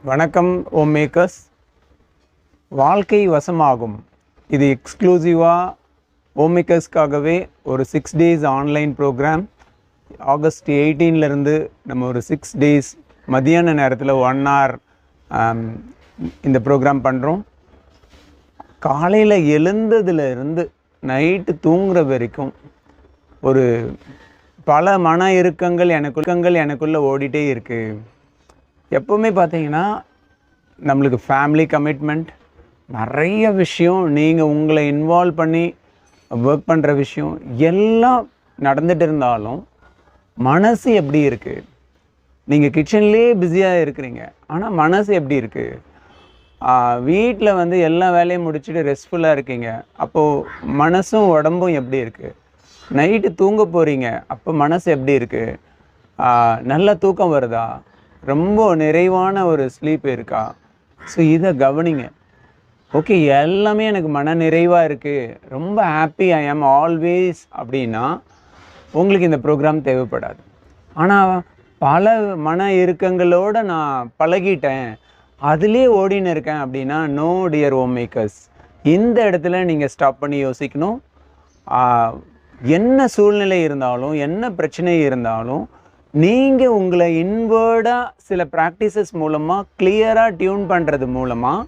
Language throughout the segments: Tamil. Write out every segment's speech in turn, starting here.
வணக்கம் ஹோம் மேக்கர்ஸ். வாழ்க்கை வசமாகும். இது எக்ஸ்க்ளூசிவாக ஹோம் மேக்கர்ஸ்க்காகவே ஒரு 6 days ஆன்லைன் ப்ரோக்ராம். ஆகஸ்ட் 18லேருந்து நம்ம ஒரு 6 days மதியான நேரத்தில் 1 hour இந்த ப்ரோக்ராம் பண்ணுறோம். காலையில் எழுந்ததுலேருந்து நைட்டு தூங்குற வரைக்கும் ஒரு பல மன இறுக்கங்கள் எனக்குள்ளே ஓடிட்டே இருக்குது. எப்போவுமே பார்த்தீங்கன்னா நம்மளுக்கு ஃபேமிலி கமிட்மெண்ட், நிறைய விஷயம், நீங்கள் உங்களை இன்வால்வ் பண்ணி ஒர்க் பண்ணுற விஷயம் எல்லாம் நடந்துகிட்டு இருந்தாலும் மனசு எப்படி இருக்குது? நீங்கள் கிச்சன்லேயே பிஸியாக இருக்கிறீங்க, ஆனால் மனசு எப்படி இருக்குது? வீட்டில் வந்து எல்லா வேலையும் முடிச்சுட்டு ரெஸ்ட்ஃபுல்லாக இருக்கீங்க, அப்போது மனசும் உடம்பும் எப்படி இருக்குது? நைட்டு தூங்க போகிறீங்க, அப்போ மனசு எப்படி இருக்குது? நல்ல தூக்கம் வருதா? ரொம்ப நிறைவான ஒரு ஸ்லீப் இருக்கா? ஸோ இதை கவனிங்க. ஓகே, எல்லாமே எனக்கு மன நிறைவாக இருக்குது, ரொம்ப ஹாப்பி, ஐ ஆம் ஆல்வேஸ் அப்படின்னா உங்களுக்கு இந்த ப்ரோக்ராம் தேவைப்படாது. ஆனால் பல மன இறுக்கங்களோடு நான் பழகிட்டேன், அதுலேயே ஓடின்னு இருக்கேன் அப்படின்னா நோ டியர் ஹோம் மேக்கர்ஸ். இந்த இடத்துல நீங்கள் ஸ்டாப் பண்ணி யோசிக்கணும். என்ன சூழ்நிலை இருந்தாலும், என்ன பிரச்சனை இருந்தாலும், நீங்கள் உங்களை இன்வேர்டாக சில ப்ராக்டிசஸ் மூலமாக கிளியராக டியூன் பண்ணுறது மூலமாக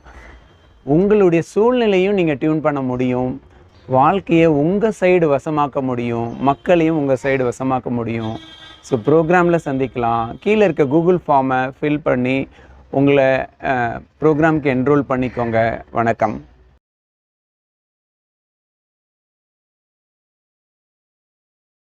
உங்களுடைய சூழ்நிலையும் நீங்கள் டியூன் பண்ண முடியும். வாழ்க்கையை உங்கள் சைடு வசமாக்க முடியும், மக்களையும் உங்கள் சைடு வசமாக்க முடியும். ஸோ ப்ரோக்ராமில் சந்திக்கலாம். கீழே இருக்க கூகுள் ஃபார்மை ஃபில் பண்ணி உங்களை ப்ரோக்ராமுக்கு என்ரோல் பண்ணிக்கோங்க. வணக்கம்.